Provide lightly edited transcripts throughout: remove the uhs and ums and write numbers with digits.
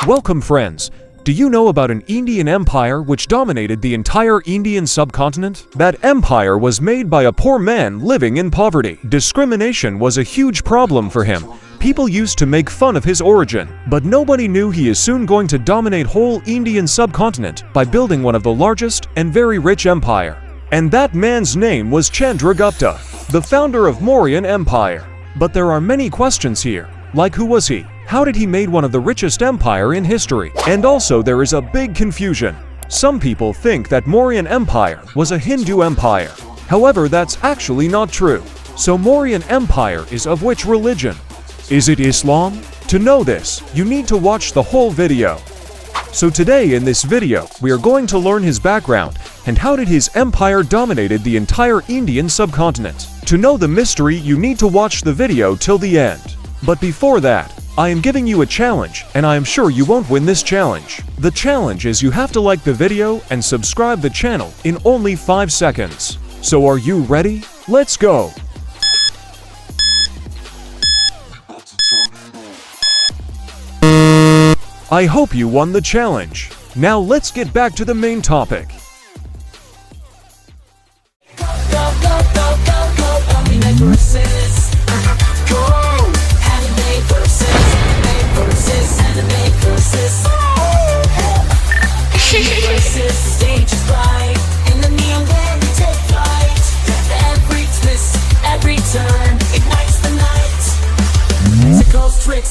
Welcome friends! Do you know about an Indian empire which dominated the entire Indian subcontinent? That empire was made by a poor man living in poverty. Discrimination was a huge problem for him. People used to make fun of his origin, but nobody knew he is soon going to dominate whole Indian subcontinent by building one of the largest and very rich empire. And that man's name was Chandragupta, the founder of Mauryan Empire. But there are many questions here, like who was he? How did he made one of the richest empire in history? And also there is a big confusion. Some people think that Mauryan Empire was a Hindu empire. However, that's actually not true. So Mauryan Empire is of which religion? Is it Islam? To know this, you need to watch the whole video. So today in this video, we are going to learn his background and how did his empire dominated the entire Indian subcontinent. To know the mystery, you need to watch the video till the end. But before that, I am giving you a challenge, and I am sure you won't win this challenge. The challenge is you have to like the video and subscribe the channel in only 5 seconds. So are you ready? Let's go! I hope you won the challenge. Now let's get back to the main topic.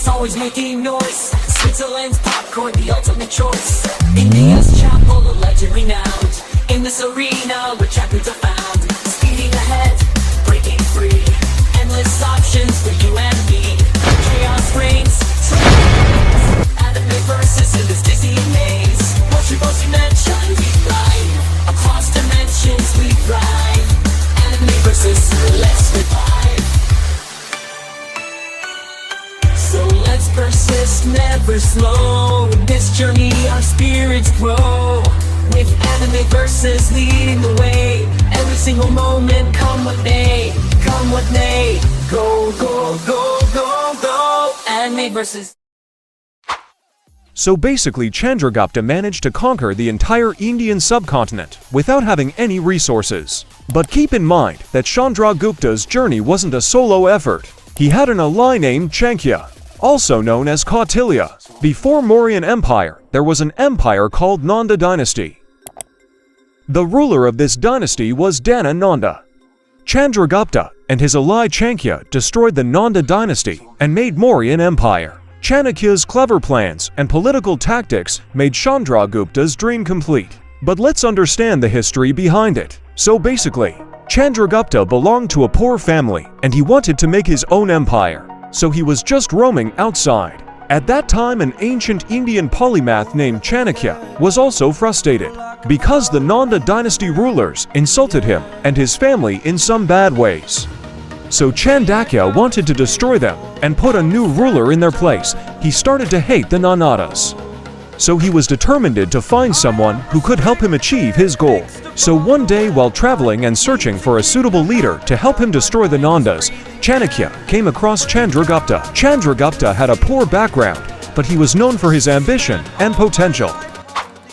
Always making noise. Switzerland's popcorn, the ultimate choice. India's chapel, a legend renowned. In this arena, where champions are found. Speeding ahead, breaking free. Endless options for you and me. Chaos reigns. Anime versus in this dizzying maze. Multiverse dimension, we thrive. Across dimensions, we thrive. Anime versus, let's revive. So let's persist, never slow. In this journey our spirits grow. With anime versus leading the way. Every single moment, come what may. Come what may. Go, go, go, go, go. Anime versus. So basically Chandragupta managed to conquer the entire Indian subcontinent without having any resources. But keep in mind that Chandragupta's journey wasn't a solo effort. He had an ally named Chanakya, also known as Kautilya. Before Mauryan Empire, there was an empire called Nanda Dynasty. The ruler of this dynasty was Dana Nanda. Chandragupta and his ally Chanakya destroyed the Nanda Dynasty and made Mauryan Empire. Chanakya's clever plans and political tactics made Chandragupta's dream complete. But let's understand the history behind it. So basically, Chandragupta belonged to a poor family and he wanted to make his own empire. So he was just roaming outside. At that time, an ancient Indian polymath named Chanakya was also frustrated because the Nanda dynasty rulers insulted him and his family in some bad ways. So Chanakya wanted to destroy them and put a new ruler in their place. He started to hate the Nandas. So he was determined to find someone who could help him achieve his goal. So one day while traveling and searching for a suitable leader to help him destroy the Nandas, Chanakya came across Chandragupta. Chandragupta had a poor background, but he was known for his ambition and potential.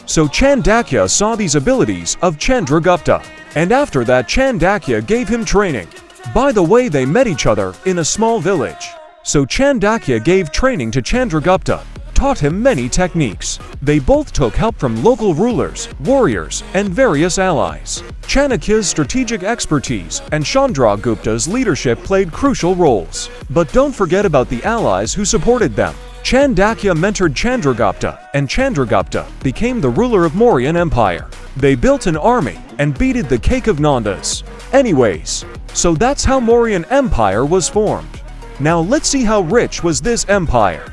So Chanakya saw these abilities of Chandragupta, and after that Chanakya gave him training. By the way, they met each other in a small village. So Chanakya gave training to Chandragupta, taught him many techniques. They both took help from local rulers, warriors, and various allies. Chanakya's strategic expertise and Chandragupta's leadership played crucial roles. But don't forget about the allies who supported them. Chanakya mentored Chandragupta, and Chandragupta became the ruler of Mauryan Empire. They built an army and beated the cake of Nandas. Anyways, so that's how Mauryan Empire was formed. Now let's see how rich was this empire.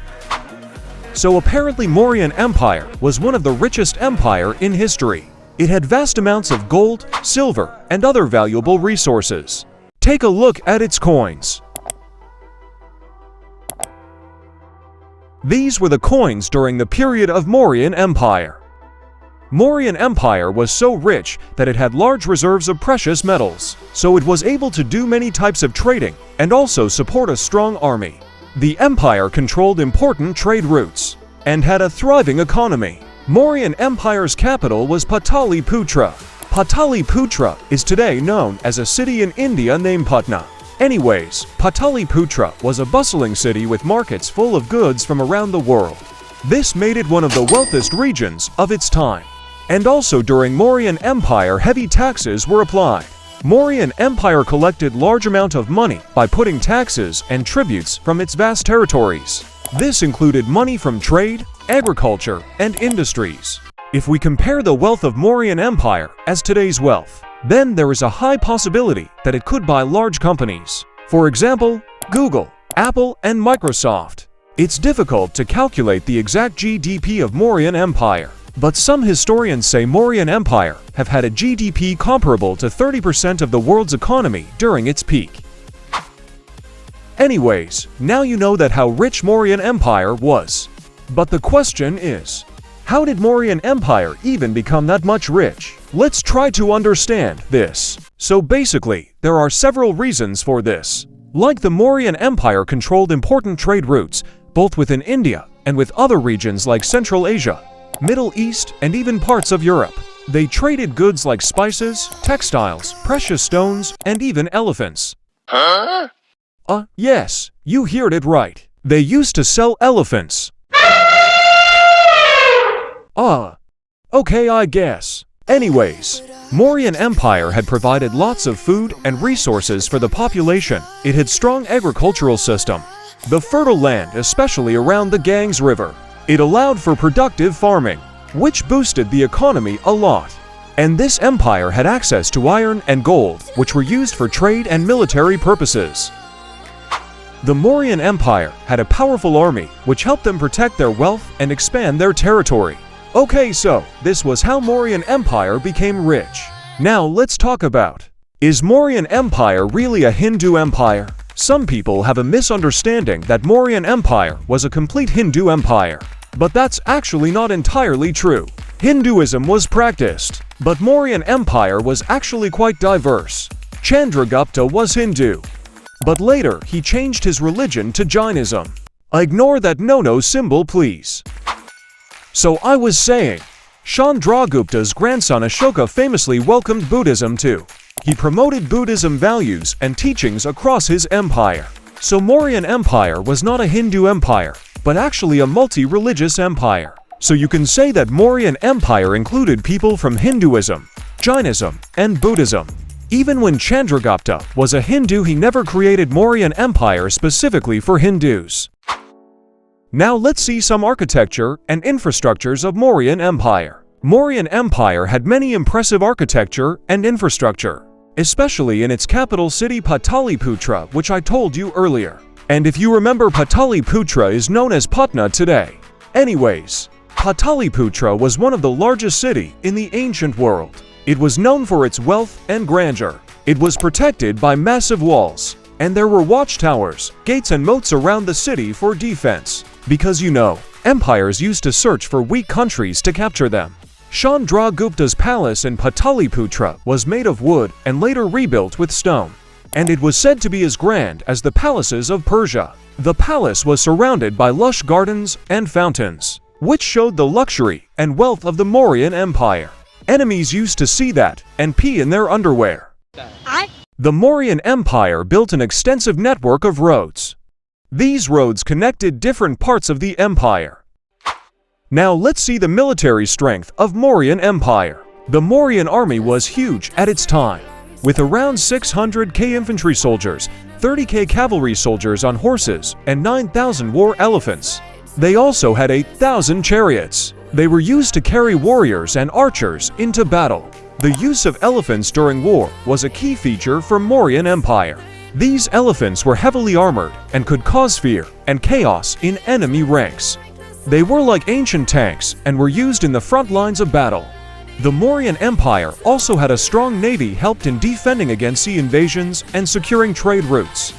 So apparently Mauryan Empire was one of the richest empire in history. It had vast amounts of gold, silver, and other valuable resources. Take a look at its coins. These were the coins during the period of Mauryan Empire. Mauryan Empire was so rich that it had large reserves of precious metals, so it was able to do many types of trading and also support a strong army. The empire controlled important trade routes. and had a thriving economy. Mauryan Empire's capital was Pataliputra. Pataliputra is today known as a city in India named Patna. Anyways, Pataliputra was a bustling city with markets full of goods from around the world. This made it one of the wealthiest regions of its time. And also during Mauryan Empire, heavy taxes were applied. Mauryan Empire collected large amount of money by putting taxes and tributes from its vast territories. This included money from trade, agriculture, and industries. If we compare the wealth of Mauryan Empire as today's wealth, then there is a high possibility that it could buy large companies. For example, Google, Apple, and Microsoft. It's difficult to calculate the exact GDP of Mauryan Empire, but some historians say Mauryan Empire have had a GDP comparable to 30% of the world's economy during its peak. Anyways, now you know that how rich Mauryan Empire was. But the question is, how did Mauryan Empire even become that much rich? Let's try to understand this. So basically, there are several reasons for this. Like the Mauryan Empire controlled important trade routes, both within India and with other regions like Central Asia, Middle East, and even parts of Europe. They traded goods like spices, textiles, precious stones, and even elephants. Yes, you heard it right. They used to sell elephants. Okay, I guess. Anyways, Mauryan Empire had provided lots of food and resources for the population. It had strong agricultural system. The fertile land, especially around the Ganges River. It allowed for productive farming, which boosted the economy a lot. And this empire had access to iron and gold, which were used for trade and military purposes. The Mauryan Empire had a powerful army, which helped them protect their wealth and expand their territory. Okay, so this was how Mauryan Empire became rich. Now let's talk about, is Mauryan Empire really a Hindu empire? Some people have a misunderstanding that Mauryan Empire was a complete Hindu empire. But that's actually not entirely true. Hinduism was practiced, but Mauryan Empire was actually quite diverse. Chandragupta was Hindu, but later he changed his religion to Jainism. Ignore that no symbol, please. So I was saying, Chandragupta's grandson Ashoka famously welcomed Buddhism too. He promoted Buddhism values and teachings across his empire. So Mauryan Empire was not a Hindu empire, but actually a multi-religious empire. So you can say that Mauryan Empire included people from Hinduism, Jainism, and Buddhism. Even when Chandragupta was a Hindu, he never created Mauryan Empire specifically for Hindus. Now let's see some architecture and infrastructures of Mauryan Empire. Mauryan Empire had many impressive architecture and infrastructure, especially in its capital city Pataliputra, which I told you earlier. And if you remember, Pataliputra is known as Patna today. Anyways, Pataliputra was one of the largest cities in the ancient world. It was known for its wealth and grandeur. It was protected by massive walls, and there were watchtowers, gates, and moats around the city for defense. Because you know, empires used to search for weak countries to capture them. Chandragupta's palace in Pataliputra was made of wood and later rebuilt with stone. And it was said to be as grand as the palaces of Persia. The palace was surrounded by lush gardens and fountains, which showed the luxury and wealth of the Mauryan Empire. Enemies used to see that and pee in their underwear. The Mauryan Empire built an extensive network of roads. These roads connected different parts of the empire. Now let's see the military strength of Mauryan Empire. The Mauryan army was huge at its time, with around 600,000 infantry soldiers, 30,000 cavalry soldiers on horses, and 9,000 war elephants. They also had 8,000 chariots. They were used to carry warriors and archers into battle. The use of elephants during war was a key feature for Mauryan Empire. These elephants were heavily armored and could cause fear and chaos in enemy ranks. They were like ancient tanks and were used in the front lines of battle. The Mauryan Empire also had a strong navy, helped in defending against sea invasions and securing trade routes.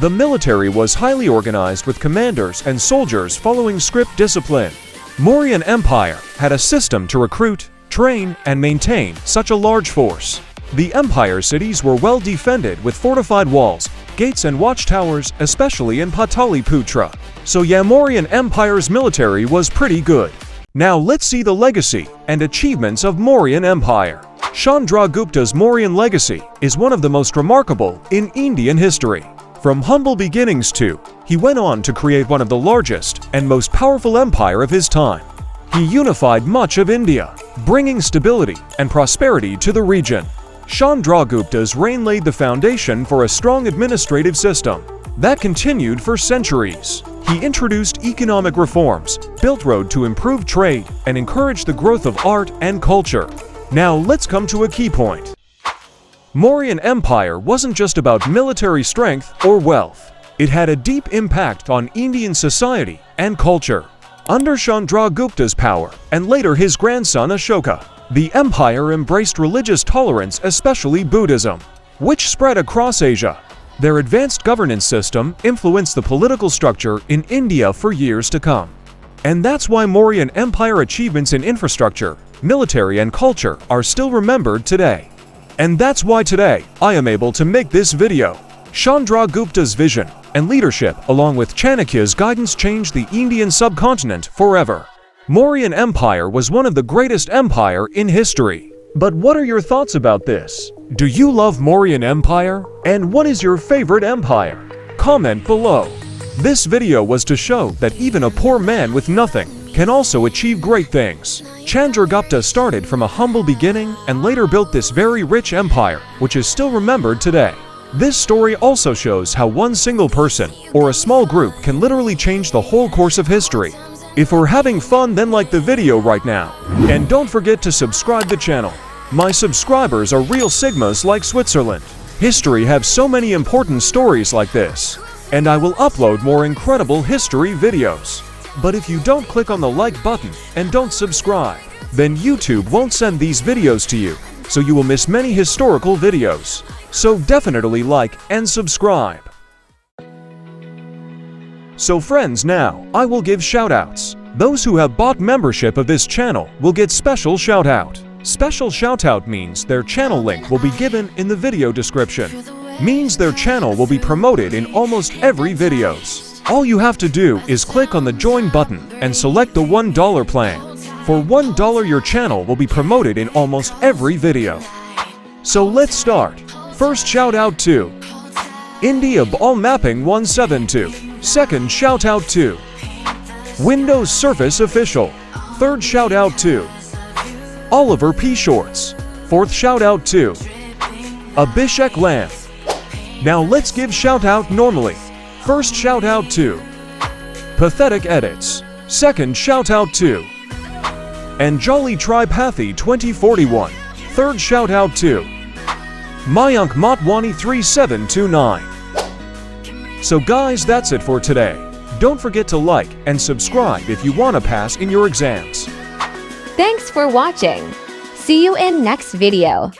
The military was highly organized with commanders and soldiers following script discipline. Mauryan Empire had a system to recruit, train, and maintain such a large force. The empire cities were well defended with fortified walls, gates and watchtowers, especially in Pataliputra. So yeah, Mauryan Empire's military was pretty good. Now let's see the legacy and achievements of Mauryan Empire. Chandragupta's Mauryan legacy is one of the most remarkable in Indian history. From humble beginnings he went on to create one of the largest and most powerful empire of his time. He unified much of India, bringing stability and prosperity to the region. Chandragupta's reign laid the foundation for a strong administrative system that continued for centuries. He introduced economic reforms, built roads to improve trade, and encouraged the growth of art and culture. Now let's come to a key point. Mauryan Empire wasn't just about military strength or wealth. It had a deep impact on Indian society and culture. Under Chandragupta's power, and later his grandson Ashoka, the empire embraced religious tolerance, especially Buddhism, which spread across Asia. Their advanced governance system influenced the political structure in India for years to come. And that's why Mauryan Empire achievements in infrastructure, military, and culture are still remembered today. And that's why today I am able to make this video. Chandragupta's vision and leadership, along with Chanakya's guidance, changed the Indian subcontinent forever. Mauryan Empire was one of the greatest empire in history. But what are your thoughts about this? Do you love Mauryan Empire? And what is your favorite empire? Comment below. This video was to show that even a poor man with nothing can also achieve great things. Chandragupta started from a humble beginning and later built this very rich empire, which is still remembered today. This story also shows how one single person or a small group can literally change the whole course of history. If we're having fun, then like the video right now. And don't forget to subscribe the channel. My subscribers are real Sigmas like Switzerland. History have so many important stories like this. And I will upload more incredible history videos. But if you don't click on the like button and don't subscribe, then YouTube won't send these videos to you, so you will miss many historical videos. So definitely like and subscribe. So friends, now I will give shoutouts. Those who have bought membership of this channel will get special shoutout. Special shoutout means their channel link will be given in the video description. Means their channel will be promoted in almost every videos. All you have to do is click on the join button and select the $1 plan. For $1 your channel will be promoted in almost every video. So let's start. First shout out to India Ball Mapping 172. Second shout out to Windows Surface Official. Third shout out to Oliver P. Shorts. Fourth shout out to Abhishek Lamb. Now let's give shout out normally. First shout out to Pathetic Edits. Second shout out to Anjali Tripathy 2041. Third shout out to Mayank Motwani 3729. So guys, that's it for today. Don't forget to like and subscribe if you want to pass in your exams. Thanks for watching. See you in next video.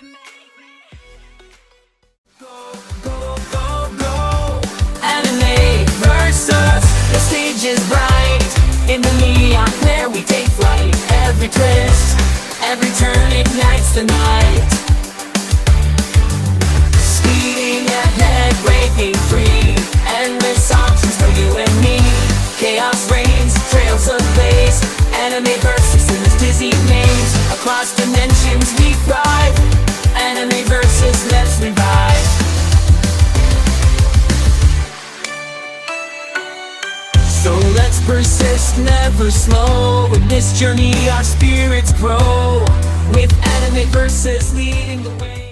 The stage is bright. In the neon glare we take flight. Every twist, every turn ignites the night. Speeding ahead, breaking free. Endless options for you and me. Chaos reigns, trails of blaze. Enemy versus in this dizzy maze. Across dimensions we thrive. Enemy versus, let's revive. So let's persist, never slow. In this journey our spirits grow. With enemy versus leading the way.